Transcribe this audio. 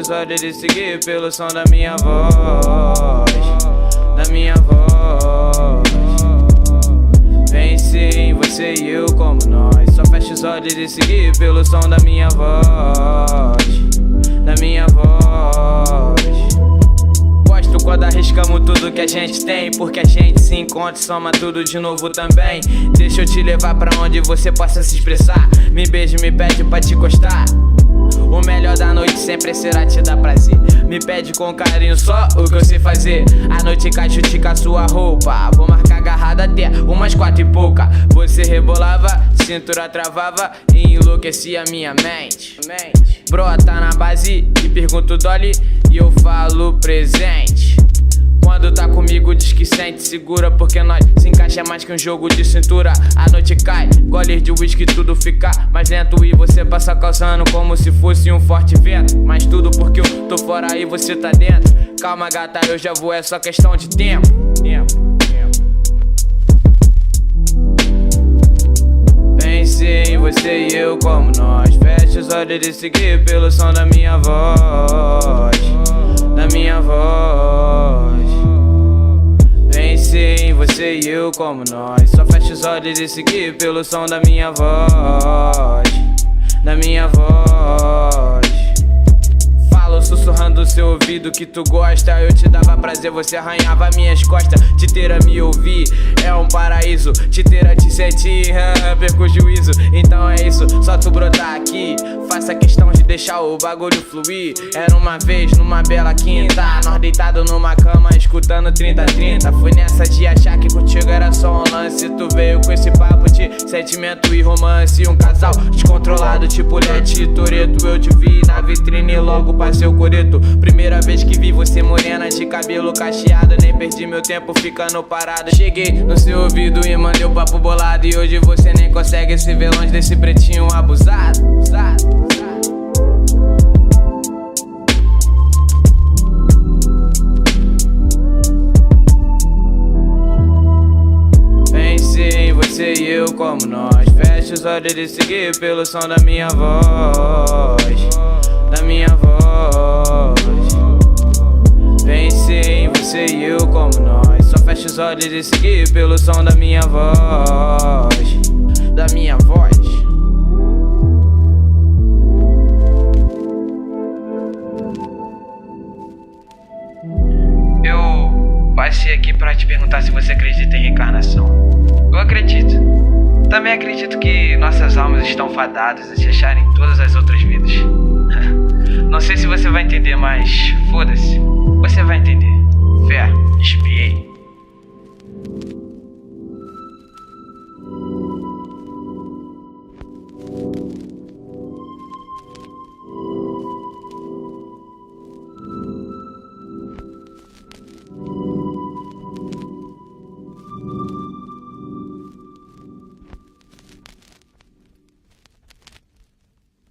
os olhos e seguir pelo som da minha voz, da minha voz. Pense em você e eu como nós. Só fecha os olhos e seguir pelo som da minha voz, da minha voz. Gosto quando arriscamos tudo que a gente tem, porque a gente se encontra e soma tudo de novo também. Deixa eu te levar pra onde você possa se expressar. Me beija, me pede pra te encostar. O melhor da noite sempre será te dar prazer. Me pede com carinho só o que eu sei fazer. A noite cai, chute com a sua roupa. Vou marcar agarrada até umas 4 e pouca. Você rebolava, cintura travava e enlouquecia minha mente. Brota na base e pergunto Dolly e eu falo presente. Quando tá comigo diz que sente segura, porque nós se encaixa mais que um jogo de cintura. A noite cai, goles de whisky, tudo fica mais lento e você passa causando como se fosse um forte vento. Mas tudo porque eu tô fora e você tá dentro. Calma gata, eu já vou, é só questão de tempo. Pense em você e eu como nós. Fecha os olhos e seguir pelo som da minha voz, da minha voz. Pense em você e eu como nós. Só fecha os olhos e seguir pelo som da minha voz, da minha voz. Falo sussurrando no seu ouvido que tu gosta. Eu te dava prazer, você arranhava minhas costas. Te ter a me ouvir é um paraíso. Te ter a te sentir, perco o juízo. Então é isso, só tu brotar aqui. Faça questão de deixar o bagulho fluir. Era uma vez numa bela quinta, nós deitado numa cama escutando 30-30. Fui nessa de achar que contigo era só um lance. Tu veio com esse papo de sentimento e romance. Um casal descontrolado tipo Leti e Toreto. Eu te vi na vitrine e logo passei o coreto. Primeira vez que vi você morena de cabelo cacheado, nem perdi meu tempo ficando parado. Cheguei no seu ouvido e mandei o papo bolado. E hoje você nem consegue se ver longe desse pretinho abusado. Pense em você e eu como nós. Fecha os olhos e seguir pelo som da minha voz, da minha voz. Pense em você e eu como nós. Só fecha os olhos e seguir pelo som da minha voz, da minha voz. Eu passei aqui pra te perguntar se você acredita em reencarnação. Eu acredito. Também acredito que nossas almas estão fadadas a se acharem em todas as outras vidas. Não sei se você vai entender, mas foda-se. Você vai entender. Fé, espiei.